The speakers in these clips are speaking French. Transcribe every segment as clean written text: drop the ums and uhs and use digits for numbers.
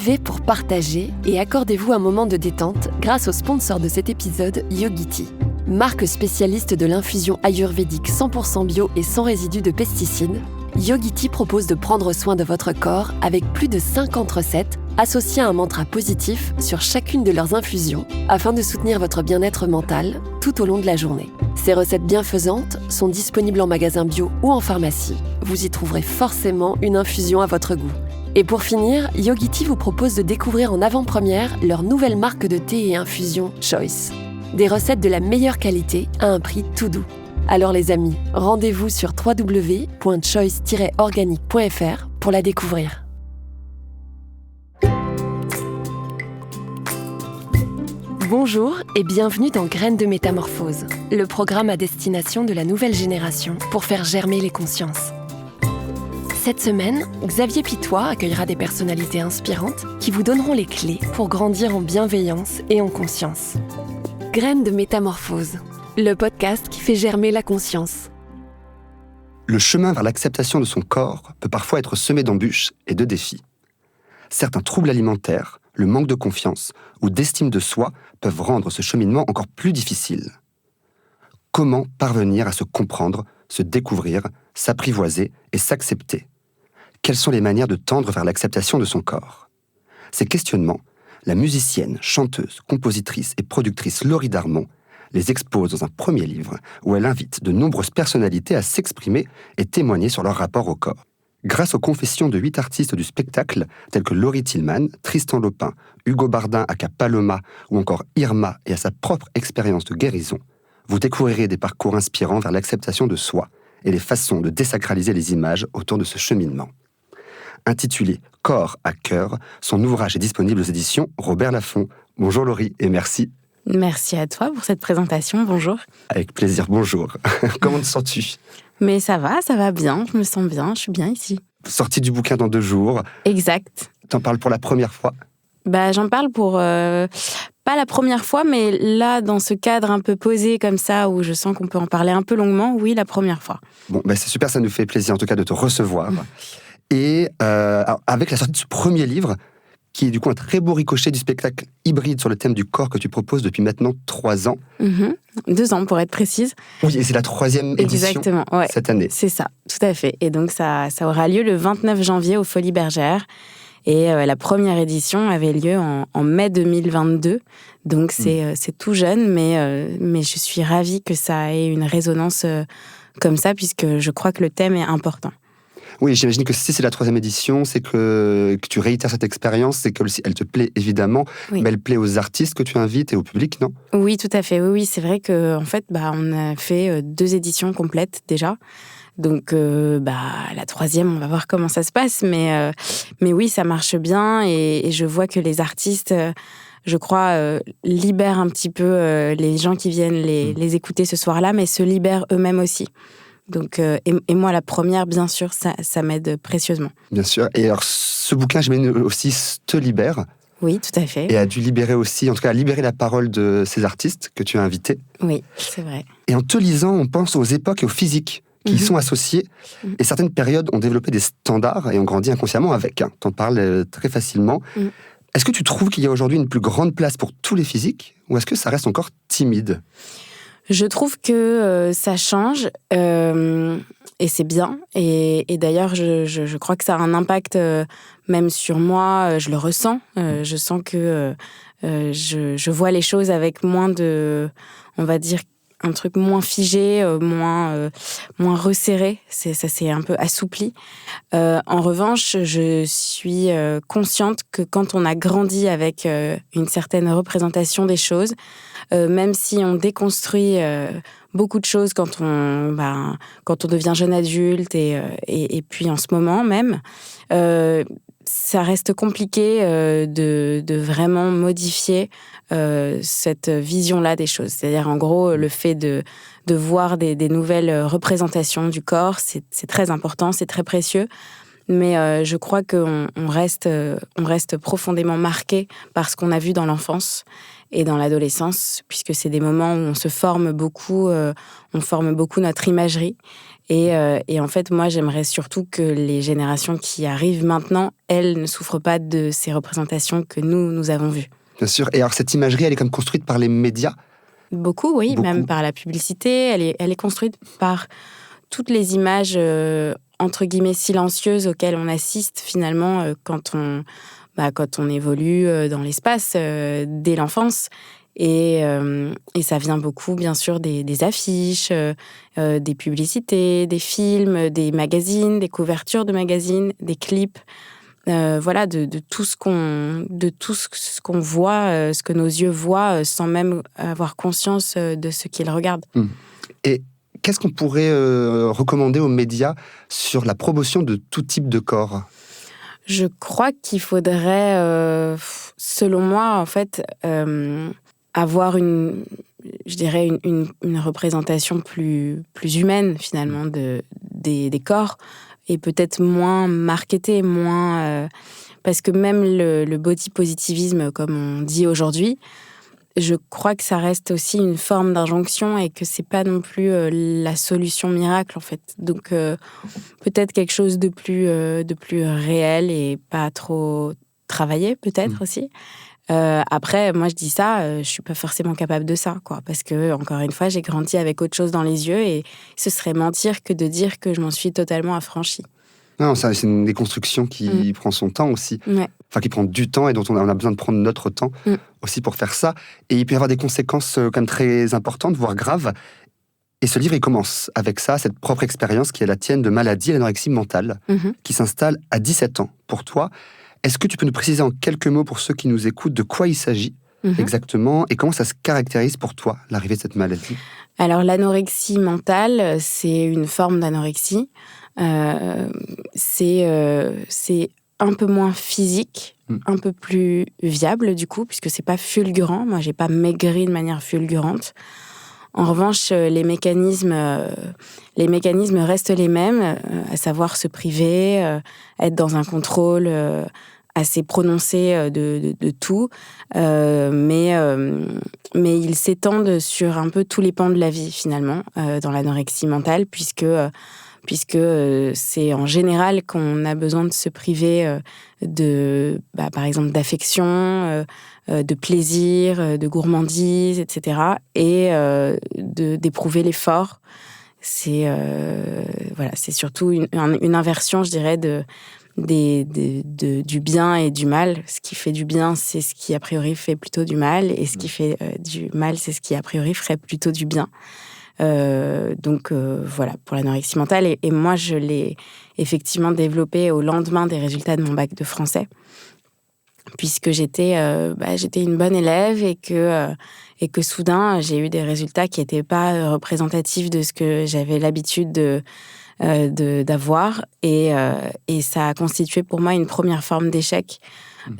Vivez pour partager et accordez-vous un moment de détente grâce au sponsor de cet épisode, Yogiti. Marque spécialiste de l'infusion ayurvédique 100% bio et sans résidus de pesticides, Yogiti propose de prendre soin de votre corps avec plus de 50 recettes associées à un mantra positif sur chacune de leurs infusions afin de soutenir votre bien-être mental tout au long de la journée. Ces recettes bienfaisantes sont disponibles en magasin bio ou en pharmacie. Vous y trouverez forcément une infusion à votre goût. Et pour finir, Yogiti vous propose de découvrir en avant-première leur nouvelle marque de thé et infusion Choice. Des recettes de la meilleure qualité à un prix tout doux. Alors les amis, rendez-vous sur www.choice-organique.fr pour la découvrir. Bonjour et bienvenue dans Graines de Métamorphose, le programme à destination de la nouvelle génération pour faire germer les consciences. Cette semaine, Xavier Pitois accueillera des personnalités inspirantes qui vous donneront les clés pour grandir en bienveillance et en conscience. Graines de Métamorphose, le podcast qui fait germer la conscience. Le chemin vers l'acceptation de son corps peut parfois être semé d'embûches et de défis. Certains troubles alimentaires, le manque de confiance ou d'estime de soi peuvent rendre ce cheminement encore plus difficile. Comment parvenir à se comprendre, se découvrir, s'apprivoiser et s'accepter ? Quelles sont les manières de tendre vers l'acceptation de son corps ? Ces questionnements, la musicienne, chanteuse, compositrice et productrice Laurie Darmon les expose dans un premier livre où elle invite de nombreuses personnalités à s'exprimer et témoigner sur leur rapport au corps. Grâce aux confessions de 8 artistes du spectacle tels que Laurie Tillman, Tristan Lopin, Hugo Bardin aka Paloma ou encore Irma et à sa propre expérience de guérison, vous découvrirez des parcours inspirants vers l'acceptation de soi et les façons de désacraliser les images autour de ce cheminement. Intitulé « Corps à cœur », son ouvrage est disponible aux éditions Robert Laffont. Bonjour Laurie et merci. Merci à toi pour cette présentation, bonjour. Avec plaisir, bonjour. Comment te sens-tu ? Mais ça va bien, je me sens bien, je suis bien ici. Sortie du bouquin dans 2 jours. Exact. T'en parles pour la première fois ? J'en parle pour, pas la première fois, mais là, dans ce cadre un peu posé comme ça, où je sens qu'on peut en parler un peu longuement, oui, la première fois. Bon, c'est super, ça nous fait plaisir en tout cas de te recevoir. Et avec la sortie de ce premier livre, qui est du coup un très beau ricochet du spectacle hybride sur le thème du corps que tu proposes depuis maintenant 3 ans. 2 ans, pour être précise. Oui, et c'est la 3e édition. Exactement, ouais. Cette année. C'est ça, tout à fait. Et donc, ça aura lieu le 29 janvier aux Folies Bergères. Et la première édition avait lieu en mai 2022. Donc, c'est tout jeune, mais je suis ravie que ça ait une résonance comme ça, puisque je crois que le thème est important. Oui, j'imagine que si c'est la 3e édition, c'est que tu réitères cette expérience, c'est qu'elle te plaît évidemment, oui. Mais elle plaît aux artistes que tu invites et au public, non ? Oui, tout à fait. Oui, c'est vrai qu'en fait, on a fait 2 éditions complètes déjà. Donc, la 3e, on va voir comment ça se passe. Mais oui, ça marche bien et je vois que les artistes, je crois, libèrent un petit peu les gens qui viennent les écouter ce soir-là, mais se libèrent eux-mêmes aussi. Donc, et moi, la première, bien sûr, ça m'aide précieusement. Bien sûr. Et alors, ce bouquin, j'imagine aussi, te libère. Oui, tout à fait. Et a dû libérer aussi, en tout cas, libérer la parole de ces artistes que tu as invités. Oui, c'est vrai. Et en te lisant, on pense aux époques et aux physiques qui y sont associées. Et certaines périodes ont développé des standards et ont grandi inconsciemment avec. T'en parles très facilement. Est-ce que tu trouves qu'il y a aujourd'hui une plus grande place pour tous les physiques ou est-ce que ça reste encore timide ? Je trouve que ça change et c'est bien. Et d'ailleurs, je crois que ça a un impact même sur moi. Je le ressens. Je sens que je vois les choses avec moins de, on va dire, un truc moins figé, moins resserré. Ça s'est un peu assoupli. En revanche, je suis consciente que quand on a grandi avec une certaine représentation des choses, même si on déconstruit beaucoup de choses quand on devient jeune adulte et puis en ce moment même, ça reste compliqué de vraiment modifier cette vision-là des choses. C'est-à-dire, en gros, le fait de voir des nouvelles représentations du corps, c'est très important, c'est très précieux. Mais je crois qu'on reste profondément marqué par ce qu'on a vu dans l'enfance et dans l'adolescence, puisque c'est des moments où on se forme beaucoup, on forme beaucoup notre imagerie. Et en fait, moi, j'aimerais surtout que les générations qui arrivent maintenant, elles ne souffrent pas de ces représentations que nous avons vues. Bien sûr. Et alors, cette imagerie, elle est comme construite par les médias? Beaucoup, oui, Beaucoup. même par la publicité. Elle est construite par toutes les images, entre guillemets, silencieuses auxquelles on assiste finalement quand on évolue dans l'espace dès l'enfance. Et ça vient beaucoup, bien sûr, des affiches, des publicités, des films, des magazines, des couvertures de magazines, des clips. Voilà, de tout ce qu'on voit, ce que nos yeux voient, sans même avoir conscience de ce qu'ils regardent. Et qu'est-ce qu'on pourrait recommander aux médias sur la promotion de tout type de corps? Je crois qu'il faudrait, selon moi, en fait, avoir une représentation plus humaine, finalement, des corps, et peut-être moins marketé, parce que même le body positivisme, comme on dit aujourd'hui, je crois que ça reste aussi une forme d'injonction et que c'est pas non plus la solution miracle, en fait. Donc peut-être quelque chose de plus réel et pas trop travaillé, peut-être aussi. Après, moi, je dis ça, je suis pas forcément capable de ça, quoi, parce que, encore une fois, j'ai grandi avec autre chose dans les yeux et ce serait mentir que de dire que je m'en suis totalement affranchie. Non, c'est une déconstruction qui prend son temps aussi. Ouais. Enfin, qui prend du temps et dont on a besoin de prendre notre temps aussi pour faire ça. Et il peut y avoir des conséquences quand même très importantes, voire graves. Et ce livre, il commence avec ça, cette propre expérience qui est la tienne de maladie, l'anorexie mentale, qui s'installe à 17 ans. Pour toi, est-ce que tu peux nous préciser en quelques mots pour ceux qui nous écoutent de quoi il s'agit exactement et comment ça se caractérise pour toi, l'arrivée de cette maladie? Alors, l'anorexie mentale, c'est une forme d'anorexie. C'est un peu moins physique, un peu plus viable du coup, puisque c'est pas fulgurant. Moi, j'ai pas maigri de manière fulgurante. En revanche, les mécanismes restent les mêmes, à savoir se priver, être dans un contrôle assez prononcé de tout, mais ils s'étendent sur un peu tous les pans de la vie finalement dans l'anorexie mentale, puisque c'est en général qu'on a besoin de se priver par exemple, d'affection, de plaisir, de gourmandise, etc. Et d'éprouver l'effort. C'est surtout une inversion, je dirais, du bien et du mal. Ce qui fait du bien, c'est ce qui, a priori, fait plutôt du mal. Et ce qui fait du mal, c'est ce qui, a priori, ferait plutôt du bien. Donc voilà, pour l'anorexie mentale. Et moi, je l'ai effectivement développée au lendemain des résultats de mon bac de français, puisque j'étais une bonne élève et que soudain, j'ai eu des résultats qui n'étaient pas représentatifs de ce que j'avais l'habitude d'avoir. Et ça a constitué pour moi une première forme d'échec,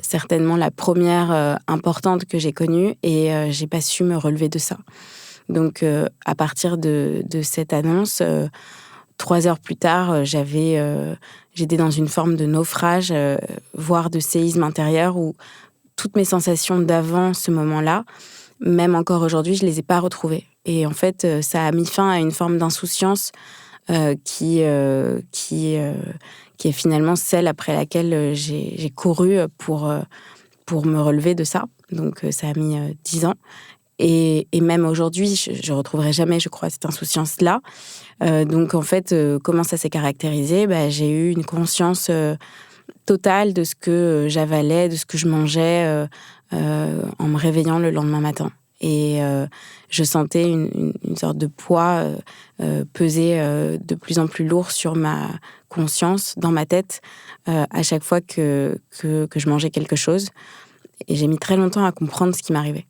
certainement la première importante que j'ai connue, et j'ai pas su me relever de ça. Donc, à partir de cette annonce, 3 heures plus tard, j'étais dans une forme de naufrage, voire de séisme intérieur, où toutes mes sensations d'avant ce moment-là, même encore aujourd'hui, je ne les ai pas retrouvées. Et en fait, ça a mis fin à une forme d'insouciance qui est finalement celle après laquelle j'ai couru pour me relever de ça. Donc, ça a mis 10 ans. Et même aujourd'hui, je ne retrouverai jamais, je crois, cette insouciance-là. Donc, en fait, comment ça s'est caractérisé ? J'ai eu une conscience totale de ce que j'avalais, de ce que je mangeais en me réveillant le lendemain matin. Et je sentais une sorte de poids peser de plus en plus lourd sur ma conscience, dans ma tête, à chaque fois que je mangeais quelque chose. Et j'ai mis très longtemps à comprendre ce qui m'arrivait.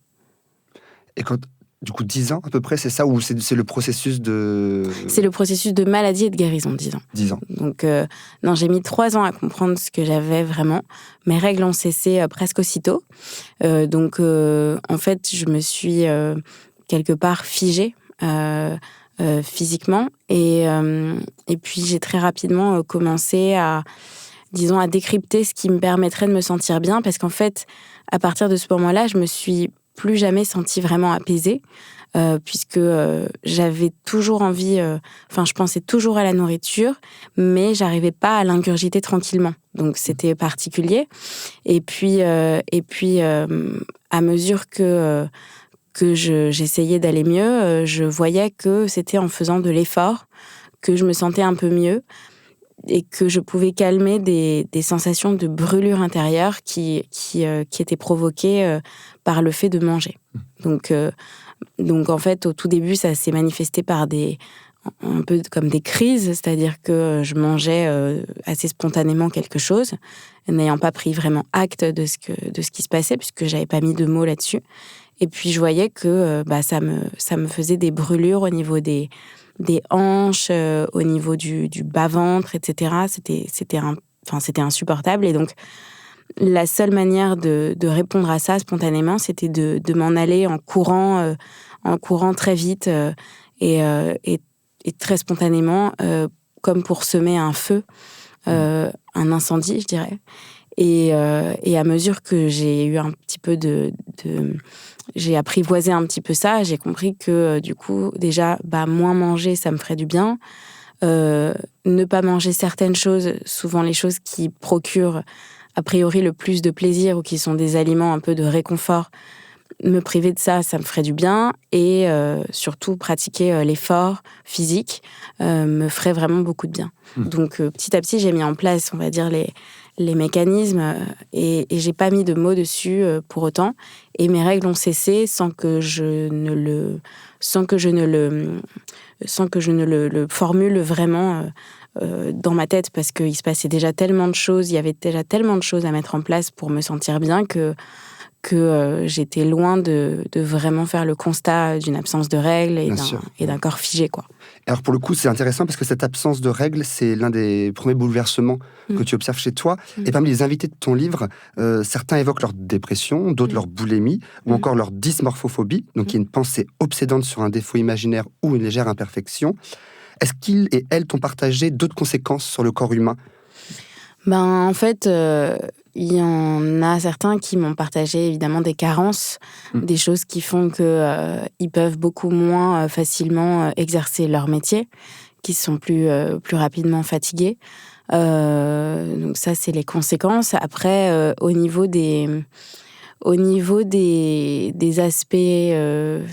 Et quand, du coup, 10 ans à peu près, c'est ça, ou c'est le processus de... C'est le processus de maladie et de guérison, 10 ans. 10 ans. Donc, non, j'ai mis 3 ans à comprendre ce que j'avais vraiment. Mes règles ont cessé presque aussitôt. Donc, en fait, je me suis quelque part figée physiquement. Et puis, j'ai très rapidement commencé à décrypter ce qui me permettrait de me sentir bien. Parce qu'en fait, à partir de ce moment-là, je me suis plus jamais sentie vraiment apaisée, puisque j'avais toujours envie, je pensais toujours à la nourriture, mais j'arrivais pas à l'ingurgiter tranquillement. Donc c'était particulier. Et puis, à mesure que j'essayais d'aller mieux, je voyais que c'était en faisant de l'effort que je me sentais un peu mieux et que je pouvais calmer des sensations de brûlure intérieure qui étaient provoquées par le fait de manger. Donc en fait, au tout début, ça s'est manifesté par un peu comme des crises, c'est-à-dire que je mangeais assez spontanément quelque chose, n'ayant pas pris vraiment acte de ce qui se passait, puisque j'avais pas mis de mots là-dessus. Et puis je voyais que ça me faisait des brûlures au niveau des hanches, au niveau du bas-ventre, etc. C'était insupportable. Et donc, la seule manière de répondre à ça spontanément, c'était de m'en aller en courant très vite et très spontanément, comme pour semer un feu, un incendie, je dirais. Et à mesure que j'ai eu un petit peu j'ai apprivoisé un petit peu ça, j'ai compris que du coup, déjà, moins manger, ça me ferait du bien. Ne pas manger certaines choses, souvent les choses qui procurent a priori le plus de plaisir ou qui sont des aliments un peu de réconfort, me priver de ça, ça me ferait du bien. Et surtout, pratiquer l'effort physique me ferait vraiment beaucoup de bien. Donc, petit à petit, j'ai mis en place, on va dire, les mécanismes et j'ai pas mis de mots dessus pour autant. Et mes règles ont cessé sans que je ne le formule vraiment dans ma tête, parce qu'il se passait déjà tellement de choses, il y avait déjà tellement de choses à mettre en place pour me sentir bien que j'étais loin de vraiment faire le constat d'une absence de règles et d'un corps figé, quoi. Alors pour le coup, c'est intéressant parce que cette absence de règles, c'est l'un des premiers bouleversements que tu observes chez toi. Et parmi les invités de ton livre, certains évoquent leur dépression, d'autres leur boulimie, ou encore leur dysmorphophobie, donc qui est une pensée obsédante sur un défaut imaginaire ou une légère imperfection. Est-ce qu'ils et elles t'ont partagé d'autres conséquences sur le corps humain ? En fait, il y en a certains qui m'ont partagé évidemment des carences, des choses qui font qu'ils peuvent beaucoup moins facilement exercer leur métier, qui sont plus rapidement fatigués. Donc ça, c'est les conséquences. Après, au niveau des aspects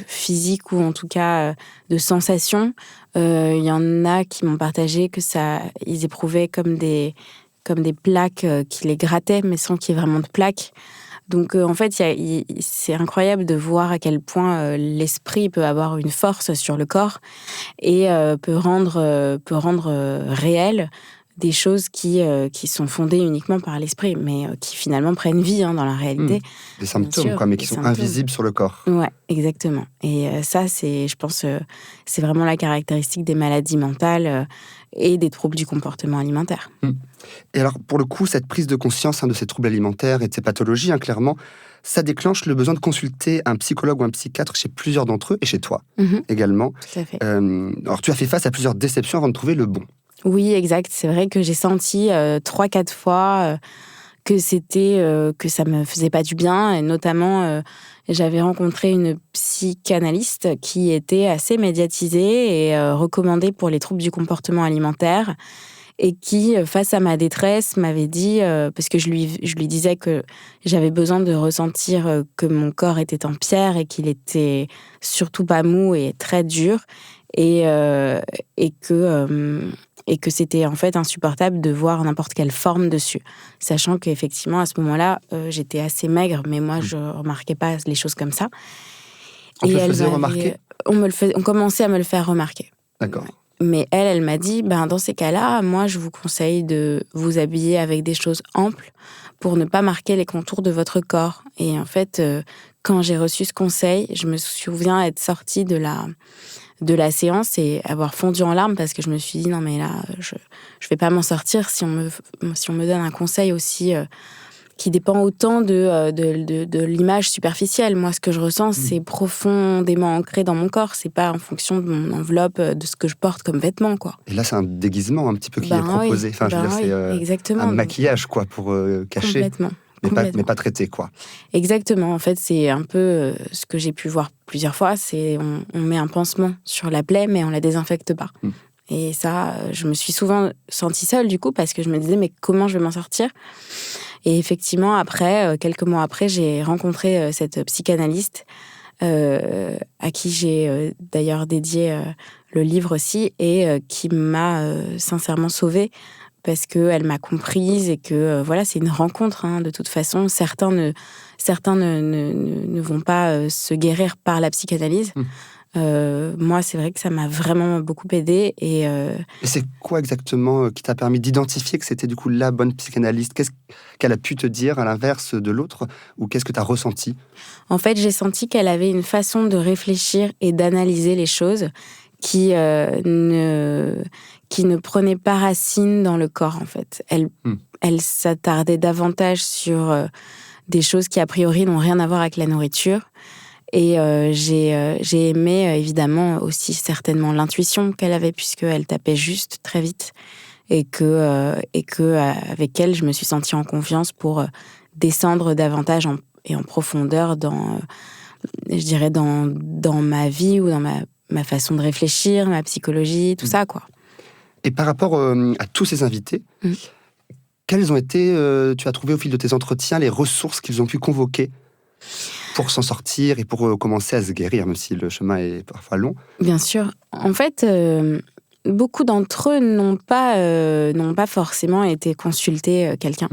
physiques ou en tout cas de sensations, il y en a qui m'ont partagé que ils éprouvaient comme des plaques qui les grattaient, mais sans qu'il y ait vraiment de plaques. Donc, en fait, c'est incroyable de voir à quel point l'esprit peut avoir une force sur le corps et peut rendre réel des choses qui sont fondées uniquement par l'esprit, mais qui finalement prennent vie dans la réalité. Des symptômes, mais qui sont invisibles sur le corps. Ouais, exactement. Et ça, je pense, c'est vraiment la caractéristique des maladies mentales et des troubles du comportement alimentaire. Et alors, pour le coup, cette prise de conscience de ces troubles alimentaires et de ces pathologies, clairement, ça déclenche le besoin de consulter un psychologue ou un psychiatre chez plusieurs d'entre eux, et chez toi également. Tout à fait. Alors, tu as fait face à plusieurs déceptions avant de trouver le bon. Oui, exact. C'est vrai que j'ai senti 3-4 fois que ça me faisait pas du bien. Et notamment, j'avais rencontré une psychanalyste qui était assez médiatisée et recommandée pour les troubles du comportement alimentaire, et qui, face à ma détresse, m'avait dit, parce que je lui disais que j'avais besoin de ressentir que mon corps était en pierre et qu'il était surtout pas mou et très dur, et que c'était en fait insupportable de voir n'importe quelle forme dessus. Sachant qu'effectivement, à ce moment-là, j'étais assez maigre, mais moi, je ne remarquais pas les choses comme ça. On te le faisait remarquer ? On commençait à me le faire remarquer. D'accord. Ouais. Mais elle m'a dit, dans ces cas-là, moi, je vous conseille de vous habiller avec des choses amples pour ne pas marquer les contours de votre corps. Et en fait, quand j'ai reçu ce conseil, je me souviens être sortie de la séance et avoir fondu en larmes, parce que je me suis dit, non mais là, je vais pas m'en sortir si on me donne un conseil aussi qui dépend autant de l'image superficielle. Moi, ce que je ressens, c'est profondément ancré dans mon corps. C'est pas en fonction de mon enveloppe, de ce que je porte comme vêtements, quoi. Et là, c'est un déguisement un petit peu qui est proposé. Oui. C'est exactement. Un maquillage, pour cacher. mais pas traité, quoi. Exactement. En fait, c'est un peu ce que j'ai pu voir plusieurs fois. C'est on met un pansement sur la plaie, mais on la désinfecte pas. Et ça, je me suis souvent sentie seule, du coup, parce que je me disais, mais comment je vais m'en sortir ? Et effectivement, après, quelques mois après, j'ai rencontré cette psychanalyste à qui j'ai d'ailleurs dédié le livre aussi et qui m'a sincèrement sauvée parce qu'elle m'a comprise et que voilà, c'est une rencontre, hein, de toute façon. Certains ne vont pas se guérir par la psychanalyse. Moi, c'est vrai que ça m'a vraiment beaucoup aidée. Et c'est quoi exactement qui t'a permis d'identifier que c'était du coup la bonne psychanalyste ? Qu'est-ce qu'elle a pu te dire à l'inverse de l'autre ? Ou qu'est-ce que tu as ressenti ? En fait, j'ai senti qu'elle avait une façon de réfléchir et d'analyser les choses qui ne prenait pas racine dans le corps, en fait. Elle s'attardait davantage sur des choses qui, a priori, n'ont rien à voir avec la nourriture. Et j'ai aimé, évidemment, aussi certainement l'intuition qu'elle avait, puisqu'elle tapait juste très vite. Et que avec elle, je me suis sentie en confiance pour descendre davantage et en profondeur dans ma vie ou dans ma façon de réfléchir, ma psychologie, tout ça, quoi. Et par rapport à tous ces invités, quelles ont été, tu as trouvé au fil de tes entretiens, les ressources qu'ils ont pu convoquer pour s'en sortir et pour commencer à se guérir, même si le chemin est parfois long ? Bien sûr. En fait, beaucoup d'entre eux n'ont pas forcément été consulter quelqu'un.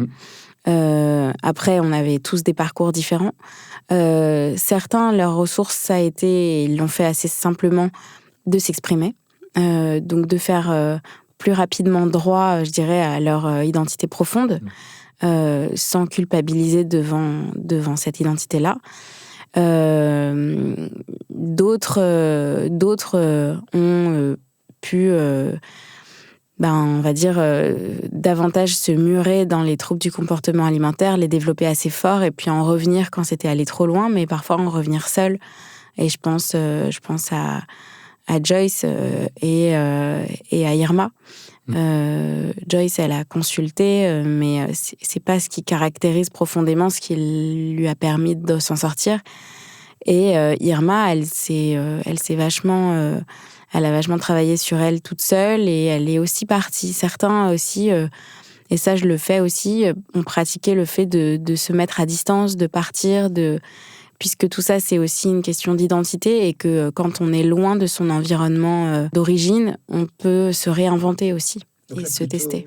Après, on avait tous des parcours différents. Certains, leurs ressources, ça a été, ils l'ont fait assez simplement, de s'exprimer. Donc de faire plus rapidement droit, je dirais, à leur identité profonde, sans culpabiliser devant cette identité-là. D'autres ont pu, on va dire, davantage se murer dans les troubles du comportement alimentaire, les développer assez fort et puis en revenir quand c'était allé trop loin, mais parfois en revenir seul. Et je pense à Joyce et à Irma. Joyce, elle a consulté, mais c'est pas ce qui caractérise profondément ce qui lui a permis de s'en sortir. Et Irma, elle a vachement travaillé sur elle toute seule et elle est aussi partie. Certains aussi, et ça je le fais aussi, ont pratiqué le fait de se mettre à distance, de partir, puisque tout ça, c'est aussi une question d'identité et que quand on est loin de son environnement d'origine, on peut se réinventer aussi et se tester.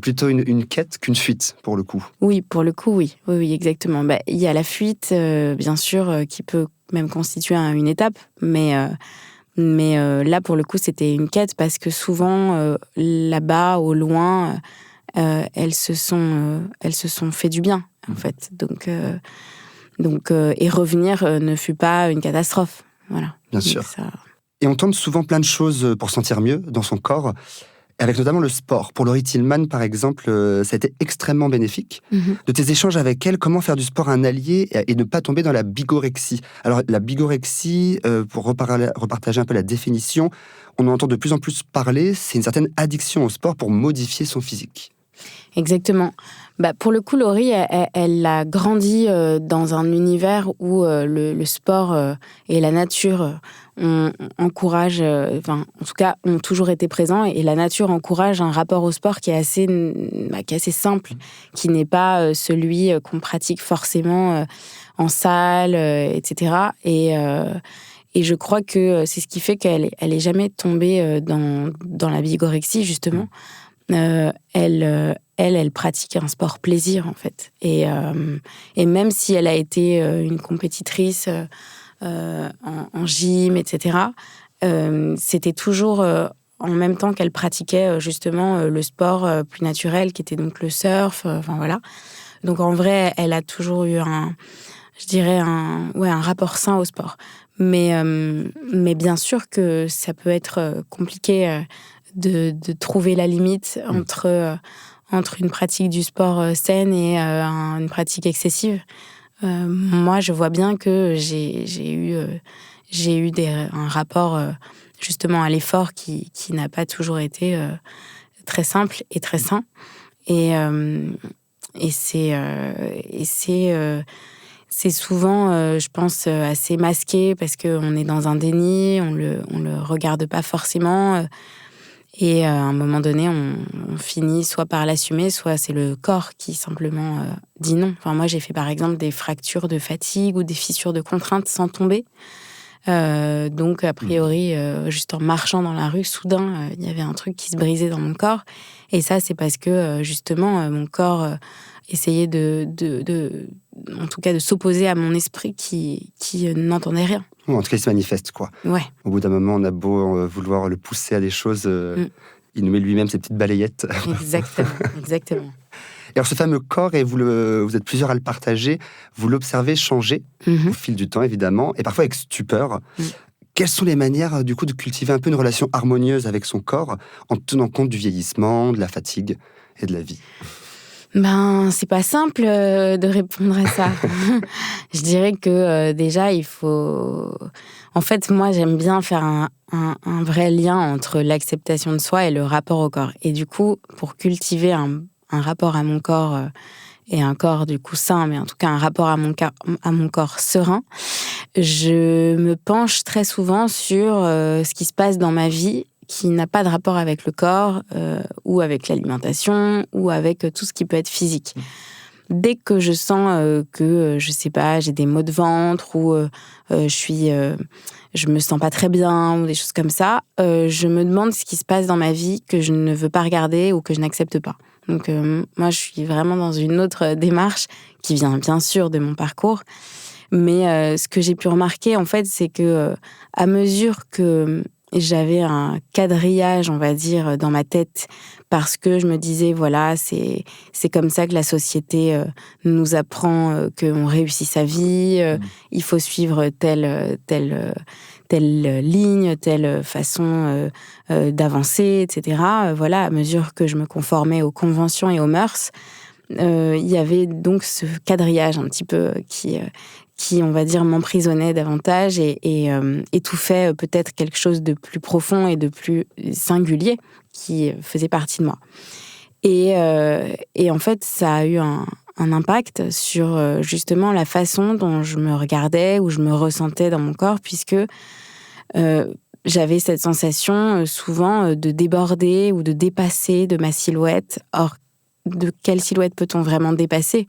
Plutôt une quête qu'une fuite, pour le coup. Oui, pour le coup, oui. Oui, exactement. Il y a la fuite, bien sûr, qui peut même constituer une étape, mais là, pour le coup, c'était une quête parce que souvent, là-bas, au loin, elles se sont fait du bien, en fait. Donc, et revenir ne fut pas une catastrophe. Voilà. Bien sûr. Et on tente souvent plein de choses pour sentir mieux dans son corps, avec notamment le sport. Pour Laurie Tillman, par exemple, ça a été extrêmement bénéfique. De tes échanges avec elle, comment faire du sport un allié et ne pas tomber dans la bigorexie ? Alors, la bigorexie, pour repartager un peu la définition, on en entend de plus en plus parler, c'est une certaine addiction au sport pour modifier son physique. Exactement. Pour le coup, Laurie, elle a grandi dans un univers où le sport et la nature encouragent, en tout cas, ont toujours été présents, et la nature encourage un rapport au sport qui est assez simple, qui n'est pas celui qu'on pratique forcément en salle, etc. Et je crois que c'est ce qui fait qu'elle est jamais tombée dans la bigorexie, justement. Elle pratique un sport plaisir, en fait. Et même si elle a été une compétitrice en gym, etc., c'était toujours en même temps qu'elle pratiquait justement le sport plus naturel, qui était donc le surf. Voilà. Donc en vrai, elle a toujours eu un rapport sain au sport. Mais bien sûr que ça peut être compliqué de trouver la limite entre une pratique du sport saine et une pratique excessive. Moi, je vois bien que j'ai eu un rapport justement à l'effort qui n'a pas toujours été très simple et très sain. Et c'est souvent, je pense, assez masqué parce qu'on est dans un déni, on le regarde pas forcément. Et à un moment donné, on finit soit par l'assumer, soit c'est le corps qui simplement dit non. Enfin, moi, j'ai fait par exemple des fractures de fatigue ou des fissures de contrainte sans tomber. Donc, a priori, juste en marchant dans la rue, soudain, il y avait un truc qui se brisait dans mon corps. Et ça, c'est parce que, justement, mon corps essayait en tout cas, de s'opposer à mon esprit qui n'entendait rien. Ou en tout cas, il se manifeste, quoi. Ouais. Au bout d'un moment, on a beau vouloir le pousser à des choses, il nous met lui-même ses petites balayettes. Exactement. Et alors, ce fameux corps, et vous êtes plusieurs à le partager, vous l'observez changer au fil du temps, évidemment, et parfois avec stupeur. Quelles sont les manières, du coup, de cultiver un peu une relation harmonieuse avec son corps, en tenant compte du vieillissement, de la fatigue et de la vie ? C'est pas simple de répondre à ça. Je dirais que déjà, il faut... En fait, moi, j'aime bien faire un vrai lien entre l'acceptation de soi et le rapport au corps. Et du coup, pour cultiver un rapport à mon corps et un corps, du coup, sain, mais en tout cas un rapport à mon corps serein, je me penche très souvent sur ce qui se passe dans ma vie qui n'a pas de rapport avec le corps ou avec l'alimentation ou avec tout ce qui peut être physique. Dès que je sens que, je sais pas, j'ai des maux de ventre ou je me sens pas très bien ou des choses comme ça, je me demande ce qui se passe dans ma vie que je ne veux pas regarder ou que je n'accepte pas. Donc moi, je suis vraiment dans une autre démarche qui vient bien sûr de mon parcours. Mais ce que j'ai pu remarquer, en fait, c'est que à mesure que j'avais un quadrillage, on va dire, dans ma tête, parce que je me disais, voilà, c'est comme ça que la société nous apprend qu'on réussit sa vie, il faut suivre telle ligne, telle façon d'avancer, etc. Voilà, à mesure que je me conformais aux conventions et aux mœurs, il y avait donc ce quadrillage un petit peu qui, on va dire, m'emprisonnait davantage et étouffait peut-être quelque chose de plus profond et de plus singulier qui faisait partie de moi. Et en fait, ça a eu un impact sur justement la façon dont je me regardais ou je me ressentais dans mon corps, puisque j'avais cette sensation souvent de déborder ou de dépasser de ma silhouette. Or, de quelle silhouette peut-on vraiment dépasser ?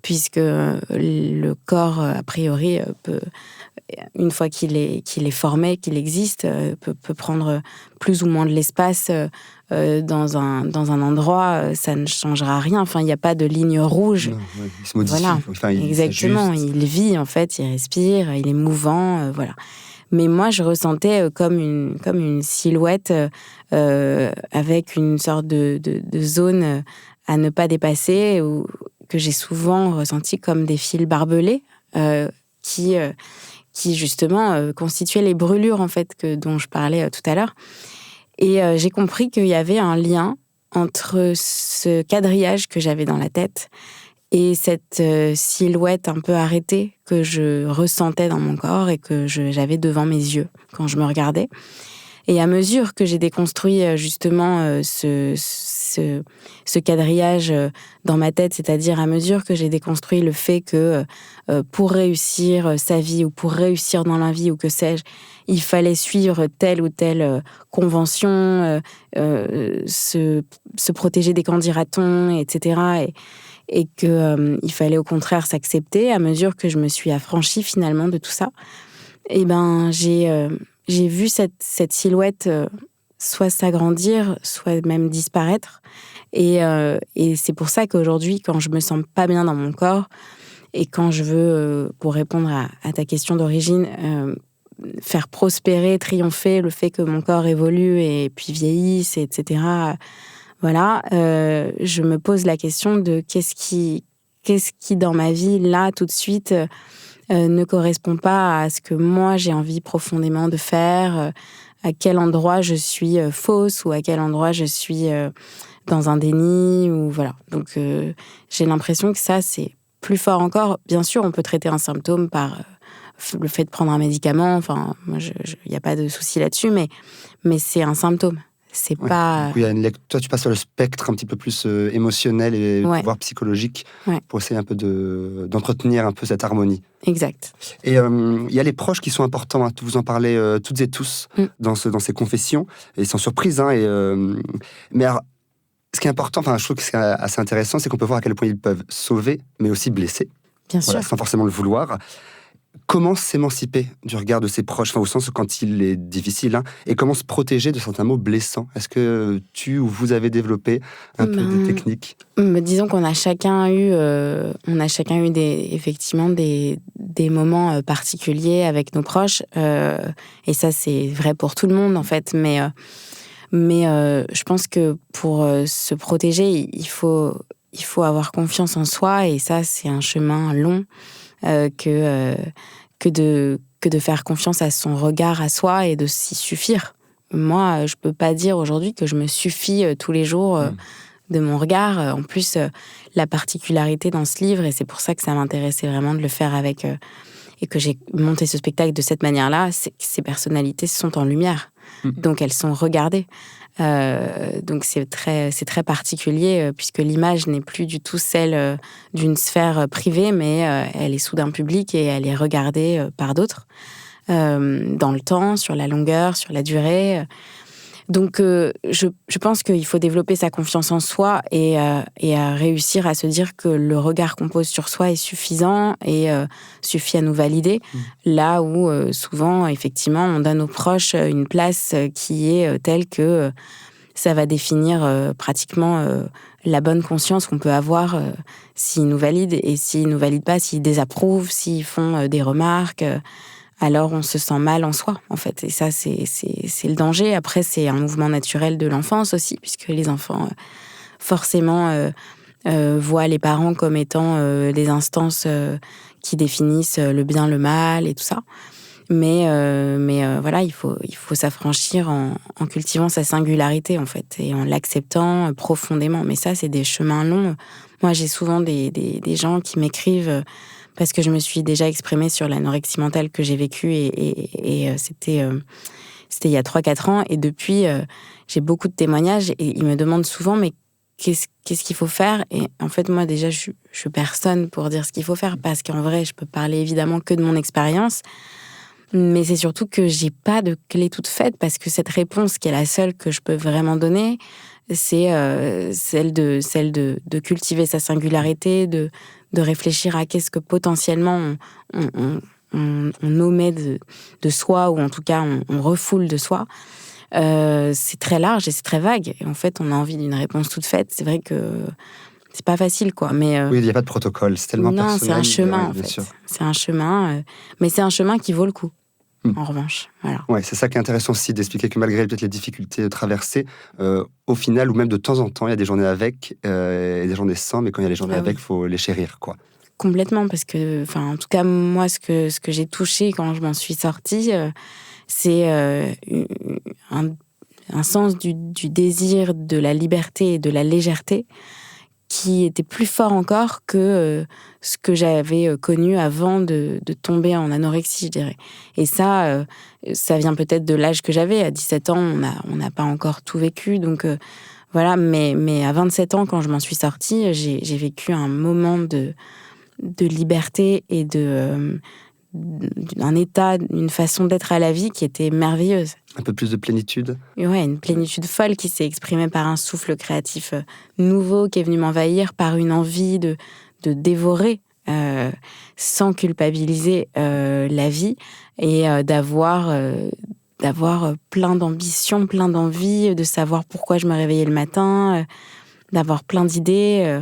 Puisque le corps, a priori, peut, une fois qu'il est formé, qu'il existe, peut prendre plus ou moins de l'espace dans un endroit, ça ne changera rien. Enfin, il n'y a pas de ligne rouge. Non, ouais, il se modifie. Voilà, Enfin, exactement. Il vit, en fait, il respire, il est mouvant, voilà. Mais moi, je ressentais comme une silhouette avec une sorte de zone à ne pas dépasser, ou que j'ai souvent ressenti comme des fils barbelés qui justement constituaient les brûlures en fait dont je parlais tout à l'heure. Et j'ai compris qu'il y avait un lien entre ce quadrillage que j'avais dans la tête et cette silhouette un peu arrêtée que je ressentais dans mon corps et que j'avais devant mes yeux quand je me regardais. Et à mesure que j'ai déconstruit justement ce quadrillage dans ma tête, c'est-à-dire à mesure que j'ai déconstruit le fait que pour réussir sa vie ou pour réussir dans la vie ou que sais-je, il fallait suivre telle ou telle convention, se protéger des candidatons, etc. Et qu'il fallait au contraire s'accepter. À mesure que je me suis affranchie finalement de tout ça, et j'ai vu cette silhouette soit s'agrandir, soit même disparaître. Et c'est pour ça qu'aujourd'hui, quand je me sens pas bien dans mon corps, et quand je veux, pour répondre à ta question d'origine, faire prospérer, triompher le fait que mon corps évolue et puis vieillisse, etc., voilà, je me pose la question de qu'est-ce qui dans ma vie, là, tout de suite, ne correspond pas à ce que moi j'ai envie profondément de faire, à quel endroit je suis fausse ou à quel endroit je suis dans un déni, ou voilà. Donc j'ai l'impression que ça, c'est plus fort encore. Bien sûr, on peut traiter un symptôme par le fait de prendre un médicament, enfin, moi, il n'y a pas de souci là-dessus, mais c'est un symptôme. C'est Ouais. pas... Du coup, toi, tu passes sur le spectre un petit peu plus émotionnel et voire psychologique pour essayer un peu d'entretenir un peu cette harmonie. Exact. Et il y a les proches qui sont importants. Hein. Vous en parlez toutes et tous dans ces confessions, et sans surprise. Hein, mais alors, ce qui est important, je trouve que c'est assez intéressant, c'est qu'on peut voir à quel point ils peuvent sauver, mais aussi blesser. Bien sûr. Sans forcément le vouloir. Comment s'émanciper du regard de ses proches, au sens quand il est difficile, hein, et comment se protéger de certains mots blessants? Est-ce que tu ou vous avez développé un peu des techniques? Disons qu'on a chacun eu, effectivement des moments particuliers avec nos proches, et ça c'est vrai pour tout le monde en fait. Mais je pense que pour se protéger, il faut avoir confiance en soi, et ça c'est un chemin long. Que de faire confiance à son regard à soi et de s'y suffire. Moi, je peux pas dire aujourd'hui que je me suffis tous les jours de mon regard. En plus, la particularité dans ce livre, et c'est pour ça que ça m'intéressait vraiment de le faire avec... et que j'ai monté ce spectacle de cette manière-là, c'est que ces personnalités sont en lumière. Donc, elles sont regardées. Donc c'est très particulier puisque l'image n'est plus du tout celle d'une sphère privée, mais elle est soudain publique et elle est regardée par d'autres dans le temps, sur la longueur, sur la durée. Donc je pense qu'il faut développer sa confiance en soi et à réussir à se dire que le regard qu'on pose sur soi est suffisant et suffit à nous valider. Là où souvent, effectivement, on donne aux proches une place qui est telle que ça va définir pratiquement la bonne conscience qu'on peut avoir s'ils nous valident, et s'ils nous valident pas, s'ils désapprouvent, s'ils font des remarques. Alors on se sent mal en soi, en fait. Et ça, c'est le danger. Après, c'est un mouvement naturel de l'enfance aussi, puisque les enfants, forcément, voient les parents comme étant des instances qui définissent le bien, le mal et tout ça. Mais voilà, il faut s'affranchir en cultivant sa singularité, en fait, et en l'acceptant profondément. Mais ça, c'est des chemins longs. Moi, j'ai souvent des gens qui m'écrivent... parce que je me suis déjà exprimée sur l'anorexie mentale que j'ai vécue, et c'était il y a 3-4 ans. Et depuis, j'ai beaucoup de témoignages, et ils me demandent souvent, mais qu'est-ce qu'il faut faire? Et en fait, moi, déjà, je suis personne pour dire ce qu'il faut faire, parce qu'en vrai, je peux parler évidemment que de mon expérience. Mais c'est surtout que j'ai pas de clé toute faite, parce que cette réponse, qui est la seule que je peux vraiment donner, c'est celle de cultiver sa singularité, de réfléchir à qu'est-ce que potentiellement on omet de soi, ou en tout cas on refoule de soi. C'est très large et c'est très vague. Et en fait, on a envie d'une réponse toute faite. C'est vrai que c'est pas facile, quoi. Mais oui, il n'y a pas de protocole, c'est tellement personnel. Non, c'est un chemin, en fait. Sûr. C'est un chemin, mais c'est un chemin qui vaut le coup. En revanche, voilà. Ouais, c'est ça qui est intéressant aussi, d'expliquer que malgré peut-être les difficultés traversées, au final, ou même de temps en temps, il y a des journées avec et des journées sans, mais quand il y a les journées avec, il faut les chérir, quoi. Complètement, parce que, en tout cas, moi, ce que j'ai touché quand je m'en suis sortie, c'est un sens du désir, de la liberté et de la légèreté, qui était plus fort encore que ce que j'avais connu avant de tomber en anorexie, je dirais. Et ça vient peut-être de l'âge que j'avais. À 17 ans, on n'a pas encore tout vécu, donc voilà. Mais à 27 ans, quand je m'en suis sortie, j'ai vécu un moment de liberté et d'un état, une façon d'être à la vie qui était merveilleuse. Un peu plus de plénitude. Ouais, une plénitude folle qui s'est exprimée par un souffle créatif nouveau qui est venu m'envahir, par une envie de dévorer sans culpabiliser la vie, et d'avoir plein d'ambition, plein d'envie, de savoir pourquoi je me réveillais le matin, d'avoir plein d'idées.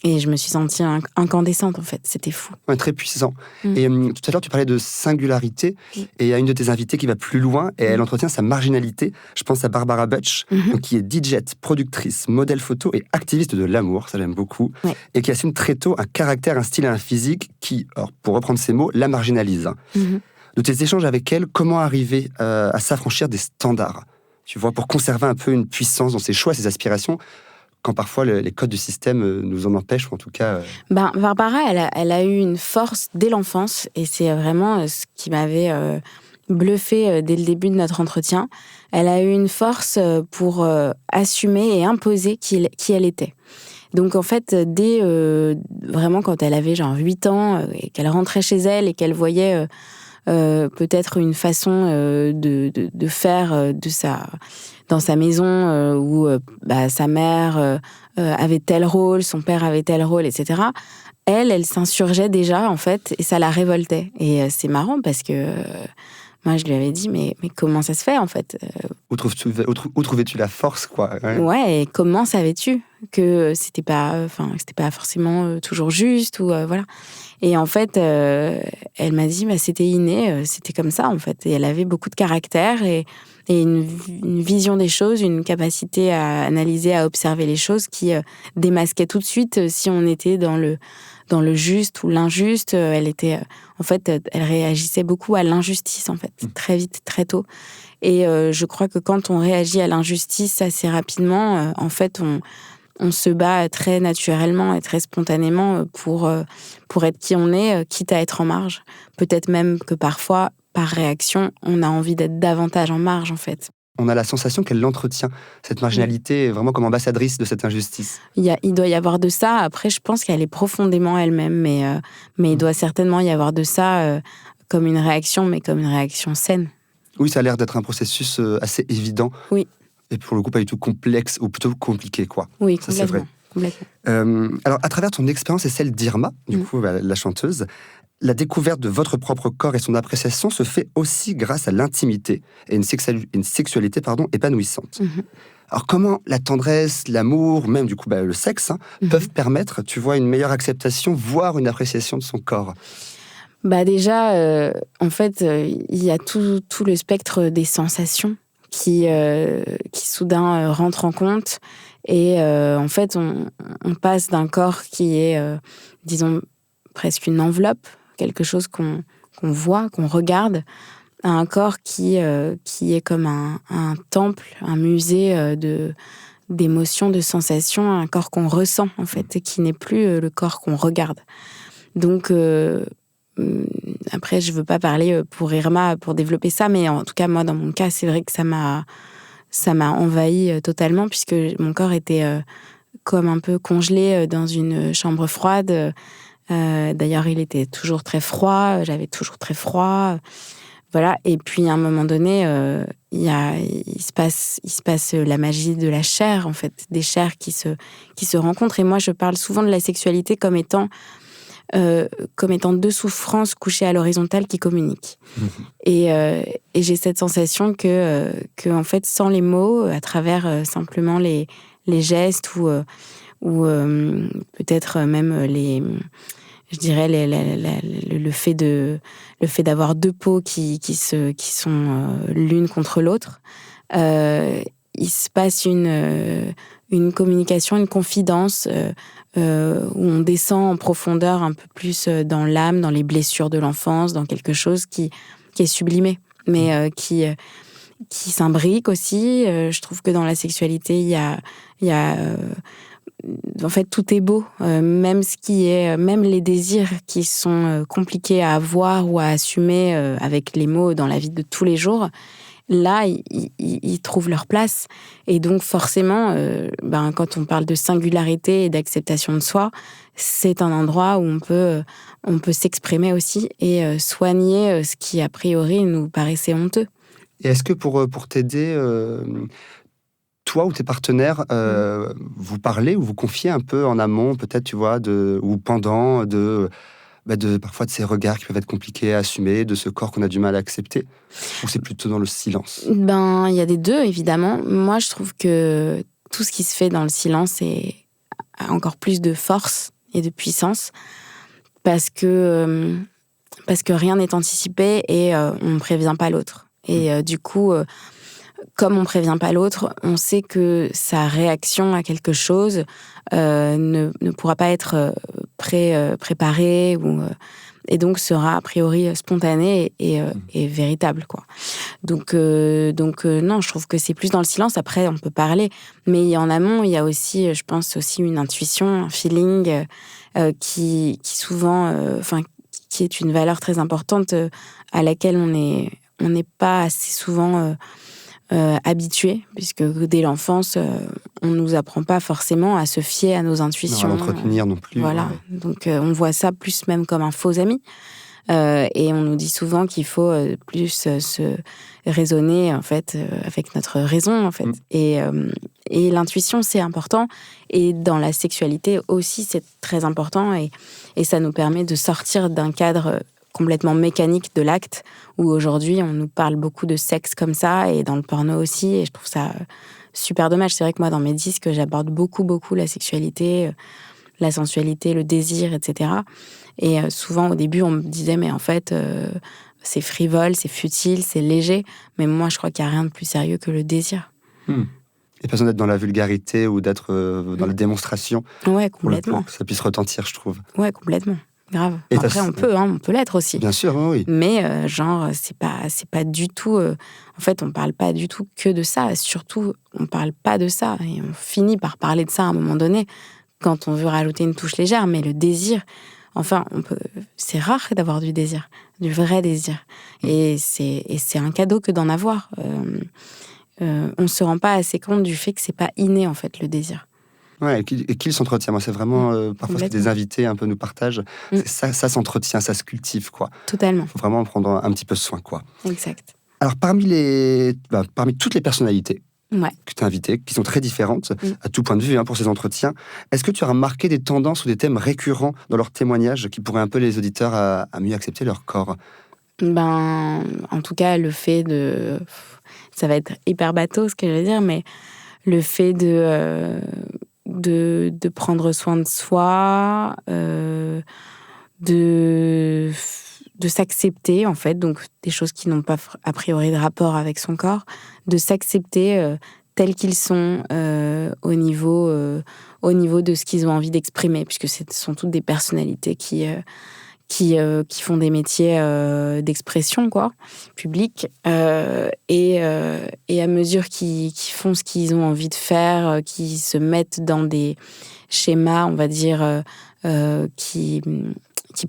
Et je me suis sentie incandescente, en fait. C'était fou. Ouais, très puissant. Et tout à l'heure, tu parlais de singularité. Et il y a une de tes invitées qui va plus loin, et elle entretient sa marginalité. Je pense à Barbara Butch, donc, qui est DJ, productrice, modèle photo et activiste de l'amour. Ça, j'aime beaucoup. Ouais. Et qui assume très tôt un caractère, un style et un physique qui, alors, pour reprendre ses mots, la marginalise. De tes échanges avec elle, comment arriver à s'affranchir des standards, tu vois, pour conserver un peu une puissance dans ses choix, ses aspirations, quand parfois les codes du système nous en empêchent, ou en tout cas... Barbara, elle a eu une force dès l'enfance, et c'est vraiment ce qui m'avait bluffé dès le début de notre entretien. Elle a eu une force pour assumer et imposer qui elle était. Donc en fait, dès vraiment quand elle avait genre 8 ans et qu'elle rentrait chez elle et qu'elle voyait peut-être une façon de faire dans sa maison où sa mère avait tel rôle, son père avait tel rôle, etc. Elle s'insurgeait déjà en fait et ça la révoltait. Et c'est marrant parce que moi je lui avais dit mais comment ça se fait en fait Où trouvais-tu la force, quoi? Ouais, et comment savais-tu que c'était pas forcément toujours juste ou voilà. Et en fait, elle m'a dit c'était inné, c'était comme ça en fait. Et elle avait beaucoup de caractère et une vision des choses, une capacité à analyser, à observer les choses qui démasquait tout de suite si on était dans le juste ou l'injuste. Elle réagissait beaucoup à l'injustice en fait, très vite, très tôt. Et je crois que quand on réagit à l'injustice assez rapidement, en fait, on se bat très naturellement et très spontanément pour être qui on est, quitte à être en marge. Peut-être même que parfois, par réaction, on a envie d'être davantage en marge, en fait. On a la sensation qu'elle l'entretient, cette marginalité, vraiment comme ambassadrice de cette injustice. Il doit y avoir de ça. Après, je pense qu'elle est profondément elle-même, mais il doit certainement y avoir de ça comme une réaction, mais comme une réaction saine. Oui, ça a l'air d'être un processus assez évident. Oui. Et pour le coup, pas du tout complexe, ou plutôt compliqué, quoi. Oui, ça, c'est vrai. Complètement. Alors, à travers ton expérience et celle d'Irma, du coup, la chanteuse, la découverte de votre propre corps et son appréciation se fait aussi grâce à l'intimité et une sexualité épanouissante. Alors, comment la tendresse, l'amour, même du coup le sexe, peuvent permettre, tu vois, une meilleure acceptation, voire une appréciation de son corps? Déjà, en fait, il y a tout le spectre des sensations qui soudain rentre en compte. Et en fait, on passe d'un corps qui est, disons, presque une enveloppe, quelque chose qu'on voit, qu'on regarde, à un corps qui est comme un temple, un musée d'émotions, de sensations, un corps qu'on ressent, en fait, et qui n'est plus le corps qu'on regarde. Donc, après, je ne veux pas parler pour Irma, pour développer ça, mais en tout cas, moi, dans mon cas, c'est vrai que ça m'a envahi totalement, puisque mon corps était comme un peu congelé dans une chambre froide. D'ailleurs, il était toujours très froid, j'avais toujours très froid. Voilà. Et puis, à un moment donné, il se passe la magie de la chair, en fait, des chairs qui se rencontrent. Et moi, je parle souvent de la sexualité comme étant deux souffrances couchées à l'horizontale qui communiquent. Et j'ai cette sensation que en fait, sans les mots, à travers simplement les gestes ou peut-être même je dirais le fait d'avoir deux peaux qui sont l'une contre l'autre, il se passe une communication, une confidence où on descend en profondeur un peu plus dans l'âme, dans les blessures de l'enfance, dans quelque chose qui est sublimé, mais qui s'imbrique aussi. Je trouve que dans la sexualité, il y a en fait, tout est beau, même les désirs qui sont compliqués à avoir ou à assumer avec les mots dans la vie de tous les jours. Là, ils trouvent leur place. Et donc, forcément, quand on parle de singularité et d'acceptation de soi, c'est un endroit où on peut s'exprimer aussi et soigner ce qui, a priori, nous paraissait honteux. Et est-ce que pour t'aider, toi ou tes partenaires, vous parlez ou vous confiez un peu en amont, peut-être, tu vois, ou pendant, parfois de ces regards qui peuvent être compliqués à assumer, de ce corps qu'on a du mal à accepter? Ou c'est plutôt dans le silence? Il y a des deux, évidemment. Moi, je trouve que tout ce qui se fait dans le silence a encore plus de force et de puissance parce que rien n'est anticipé et on ne prévient pas l'autre. Et du coup, comme on ne prévient pas l'autre, on sait que sa réaction à quelque chose ne pourra pas être préparée et donc sera a priori spontanée et véritable, quoi. Donc non, je trouve que c'est plus dans le silence. Après, on peut parler, mais en amont, il y a aussi, je pense, aussi une intuition, un feeling qui souvent, qui est une valeur très importante à laquelle on est on n'est pas assez souvent habitué, puisque dès l'enfance, on ne nous apprend pas forcément à se fier à nos intuitions. Non, à l'entretenir non plus. Voilà, donc on voit ça plus même comme un faux ami. Et on nous dit souvent qu'il faut plus se raisonner en fait avec notre raison en fait. Et l'intuition c'est important, et dans la sexualité aussi c'est très important, et ça nous permet de sortir d'un cadre complètement mécanique de l'acte, où aujourd'hui on nous parle beaucoup de sexe comme ça, et dans le porno aussi, et je trouve ça super dommage. C'est vrai que moi dans mes disques j'aborde beaucoup la sexualité, la sensualité, le désir, etc. Et souvent, au début, on me disait, mais en fait, c'est frivole, c'est futile, c'est léger. Mais moi, je crois qu'il n'y a rien de plus sérieux que le désir. Et pas besoin d'être dans la vulgarité ou d'être dans la démonstration. Ouais, complètement. Pour que ça puisse retentir, je trouve. Ouais, complètement. Grave. Et après, on peut l'être aussi. Bien sûr, oui. Mais c'est pas du tout... en fait, on parle pas du tout que de ça. Surtout, on parle pas de ça. Et on finit par parler de ça à un moment donné, quand on veut rajouter une touche légère. Mais le désir... Enfin, c'est rare d'avoir du désir, du vrai désir. Et c'est un cadeau que d'en avoir. On ne se rend pas assez compte du fait que c'est pas inné, en fait, le désir. Ouais, et qu'il s'entretient. Moi, c'est vraiment... parfois, ce que des invités un peu nous partagent. Ça s'entretient, ça se cultive, quoi. Totalement. Il faut vraiment en prendre un petit peu soin, quoi. Exact. Alors, parmi toutes les personnalités que tu as invitées, qui sont très différentes, à tout point de vue pour ces entretiens, est-ce que tu as remarqué des tendances ou des thèmes récurrents dans leurs témoignages qui pourraient un peu les auditeurs à mieux accepter leur corps ? En tout cas, le fait de... Ça va être hyper bateau, ce que je vais dire, mais le fait de prendre soin de soi, de s'accepter, en fait, donc des choses qui n'ont pas a priori de rapport avec son corps, de s'accepter tels qu'ils sont au niveau de ce qu'ils ont envie d'exprimer, puisque ce sont toutes des personnalités qui font des métiers d'expression, quoi, public, et à mesure qu'ils font ce qu'ils ont envie de faire, qui se mettent dans des schémas, on va dire, qui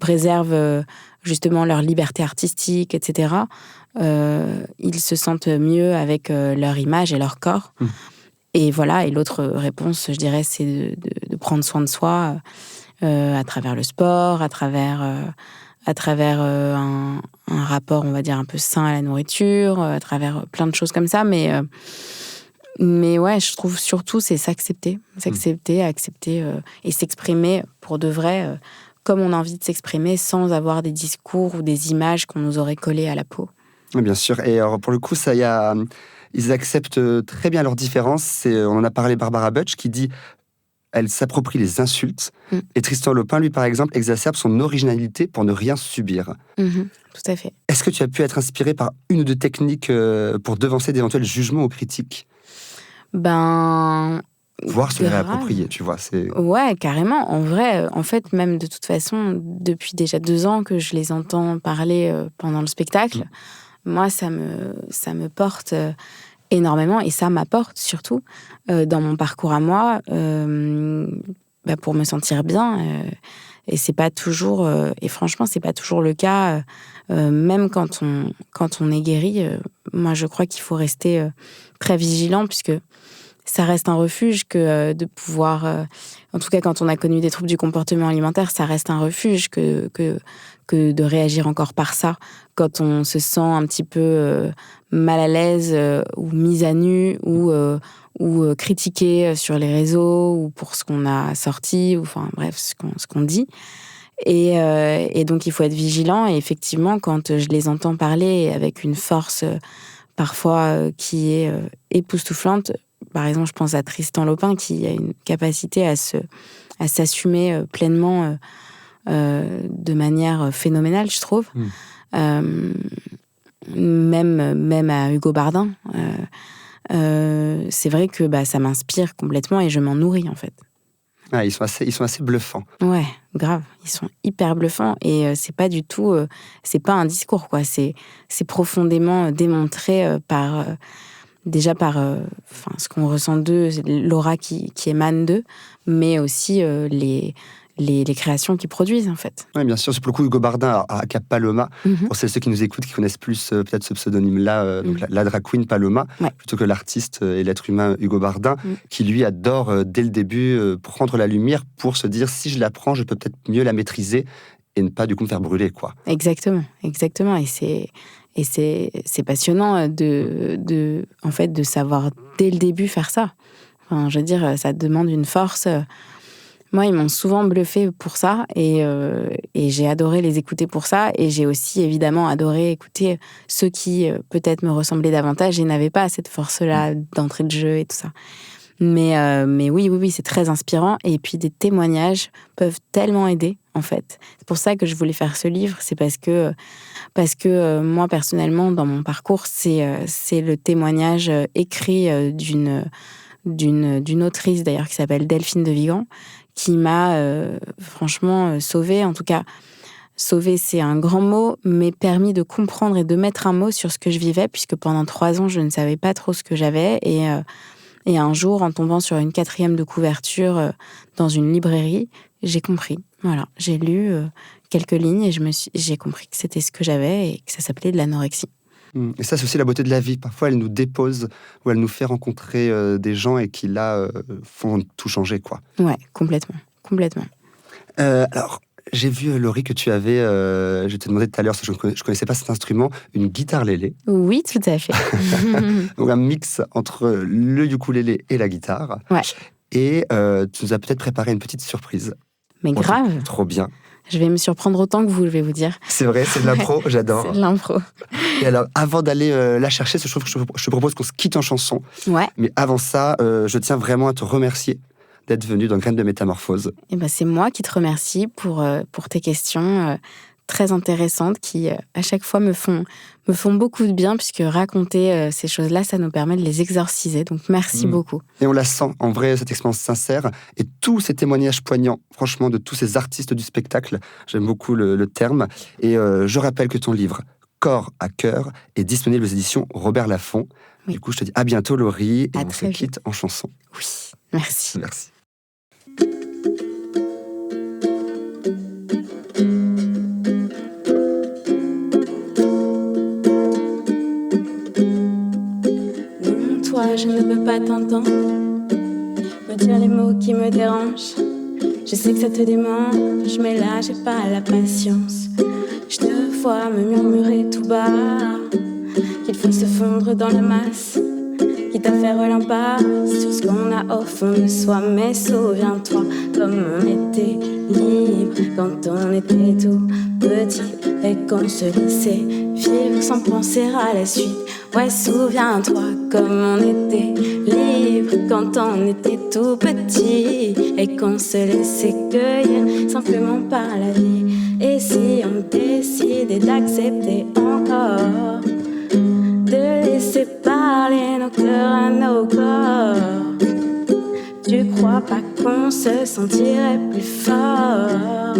préservent justement leur liberté artistique, etc., ils se sentent mieux avec leur image et leur corps. Et voilà, et l'autre réponse, je dirais, c'est de prendre soin de soi à travers le sport, à travers un rapport, on va dire, un peu sain à la nourriture, à travers plein de choses comme ça. Mais ouais, je trouve surtout, c'est accepter et s'exprimer pour de vrai, comme on a envie de s'exprimer, sans avoir des discours ou des images qu'on nous aurait collées à la peau. Oui, bien sûr. Et alors, pour le coup, ils acceptent très bien leurs différences. On en a parlé, Barbara Butch, qui dit... Elle s'approprie les insultes. Et Tristan Lopin, lui, par exemple, exacerbe son originalité pour ne rien subir. Tout à fait. Est-ce que tu as pu être inspiré par une ou deux techniques pour devancer d'éventuels jugements ou critiques ? Voir se les réapproprier, tu vois. Ouais, carrément. En vrai, en fait, même de toute façon, depuis déjà 2 ans que je les entends parler pendant le spectacle, moi, ça me porte... énormément, et ça m'apporte surtout dans mon parcours à moi pour me sentir bien, et c'est pas toujours et franchement c'est pas toujours le cas, même quand on est guéri. Moi je crois qu'il faut rester très vigilant, puisque ça reste un refuge que de pouvoir, en tout cas quand on a connu des troubles du comportement alimentaire, ça reste un refuge que de réagir encore par ça, quand on se sent un petit peu mal à l'aise, ou mise à nu, ou critiqué sur les réseaux, ou pour ce qu'on a sorti, ou enfin bref, ce qu'on dit. Et donc il faut être vigilant, et effectivement, quand je les entends parler avec une force parfois qui est époustouflante, par exemple, je pense à Tristan Lopin, qui a une capacité à s'assumer pleinement de manière phénoménale, je trouve. Même à Hugo Bardin. C'est vrai que ça m'inspire complètement, et je m'en nourris, en fait. Ah, ils sont assez bluffants. Ouais, grave. Ils sont hyper bluffants, et c'est pas du tout... c'est pas un discours, quoi. C'est profondément démontré par... déjà par ce qu'on ressent d'eux, l'aura qui émane d'eux, mais aussi les créations qu'ils produisent, en fait. Oui, bien sûr. C'est pour le coup Hugo Bardin à Cap Paloma. Pour ceux qui nous écoutent, qui connaissent plus peut-être ce pseudonyme-là, donc la drag queen Paloma, plutôt que l'artiste et l'être humain Hugo Bardin, qui lui adore dès le début prendre la lumière pour se dire si je la prends, je peux peut-être mieux la maîtriser et ne pas du coup me faire brûler, quoi. Exactement. Et c'est passionnant en fait, de savoir dès le début faire ça. Enfin, je veux dire, ça demande une force. Moi, ils m'ont souvent bluffé pour ça et j'ai adoré les écouter pour ça. Et j'ai aussi évidemment adoré écouter ceux qui peut-être me ressemblaient davantage et n'avaient pas cette force-là d'entrée de jeu et tout ça. Mais oui, c'est très inspirant. Et puis des témoignages peuvent tellement aider, en fait. C'est pour ça que je voulais faire ce livre. C'est parce que moi, personnellement, dans mon parcours, c'est le témoignage écrit d'une autrice, d'ailleurs, qui s'appelle Delphine de Vigan, qui m'a franchement sauvée. En tout cas, sauver, c'est un grand mot, mais permis de comprendre et de mettre un mot sur ce que je vivais, puisque pendant 3 ans, je ne savais pas trop ce que j'avais. Et un jour, en tombant sur une 4e de couverture dans une librairie, j'ai compris. Voilà, j'ai lu quelques lignes et j'ai compris que c'était ce que j'avais et que ça s'appelait de l'anorexie. Et ça, c'est aussi la beauté de la vie. Parfois, elle nous dépose ou elle nous fait rencontrer des gens et qui, là, font tout changer, quoi. Ouais, complètement. Alors, j'ai vu, Laurie, que tu avais, je t'ai demandé tout à l'heure, parce que je ne connaissais pas cet instrument, une guitare lélé. Oui, tout à fait. Donc un mix entre le ukulélé et la guitare. Ouais. Et tu nous as peut-être préparé une petite surprise. Mais grave. Trop bien. Je vais me surprendre autant que vous, je vais vous dire. C'est vrai, c'est de l'impro, j'adore. C'est de l'impro. Et alors, avant d'aller la chercher, je te propose qu'on se quitte en chanson. Ouais. Mais avant ça, je tiens vraiment à te remercier d'être venu dans Graines de Métamorphose. Et ben, c'est moi qui te remercie pour tes questions très intéressantes qui, à chaque fois, me font beaucoup de bien, puisque raconter ces choses-là, ça nous permet de les exorciser. Donc, merci beaucoup. Et on la sent, en vrai, cette expérience sincère. Et tous ces témoignages poignants, franchement, de tous ces artistes du spectacle, j'aime beaucoup le terme. Et je rappelle que ton livre, Corps à cœur, est disponible aux éditions Robert Laffont. Oui. Du coup, je te dis à bientôt, Laurie, et on se quitte en chanson. Oui, merci. Merci. Je ne peux pas t'entendre me dire les mots qui me dérangent. Je sais que ça te démange, mais là j'ai pas la patience. Je te vois me murmurer tout bas qu'il faut se fondre dans la masse, quitte à faire l'impasse sur ce qu'on a au fond de soi. Mais souviens-toi comme on était libre quand on était tout petit et qu'on se laissait vivre sans penser à la suite. Ouais, souviens-toi comme on était libre quand on était tout petit et qu'on se laissait cueillir simplement par la vie. Et si on décidait d'accepter encore de laisser parler nos cœurs à nos corps, tu crois pas qu'on se sentirait plus fort?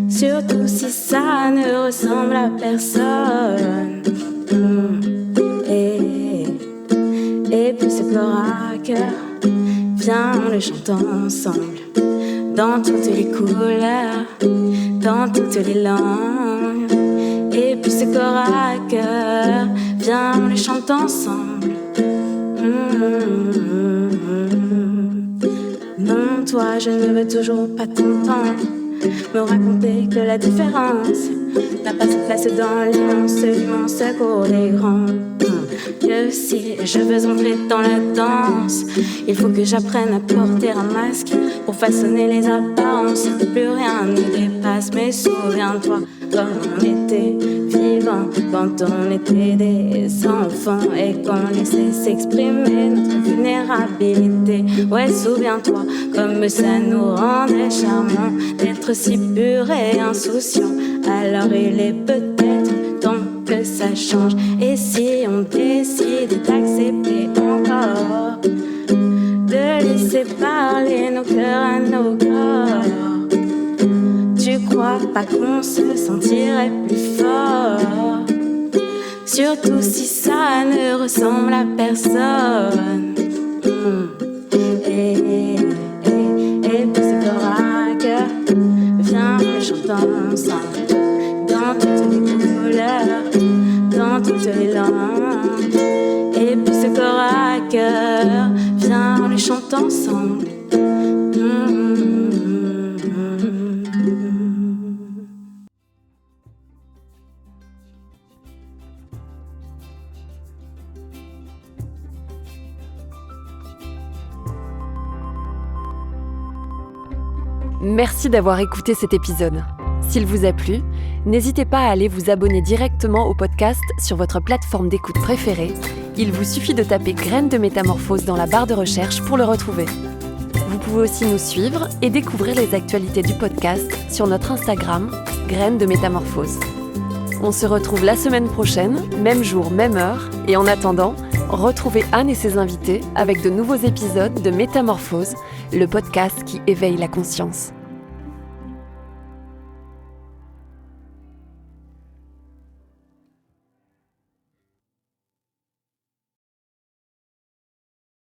Surtout si ça ne ressemble à personne. Et puis ce corps à cœur, viens on le chante ensemble, dans toutes les couleurs, dans toutes les langues. Et puis ce corps à cœur, viens on le chante ensemble. Non, toi je ne veux toujours pas t'entendre me raconter que la différence n'a pas sa place dans l'immense cours des grands. Que si je veux entrer dans la danse, il faut que j'apprenne à porter un masque pour façonner les apparences. Plus rien ne dépasse, mais souviens-toi comme on était vivants quand on était des enfants et qu'on laissait s'exprimer notre vulnérabilité. Ouais, souviens-toi comme ça nous rendait charmants d'être si purs et insouciants. Alors il est peut-être temps que ça change. Et si on décide d'accepter encore de laisser parler nos cœurs à nos corps, tu crois pas qu'on se sentirait plus fort? Surtout si ça ne ressemble à personne. Et puis ce corps à cœur, le chantant ensemble. Dans toutes les couleurs, dans toutes les langues. Et puis ce corps à cœur, viens, on le chante ensemble. Merci d'avoir écouté cet épisode. S'il vous a plu, n'hésitez pas à aller vous abonner directement au podcast sur votre plateforme d'écoute préférée. Il vous suffit de taper Graines de Métamorphose dans la barre de recherche pour le retrouver. Vous pouvez aussi nous suivre et découvrir les actualités du podcast sur notre Instagram, Graines de Métamorphose. On se retrouve la semaine prochaine, même jour, même heure, et en attendant, retrouvez Anne et ses invités avec de nouveaux épisodes de Métamorphose, le podcast qui éveille la conscience.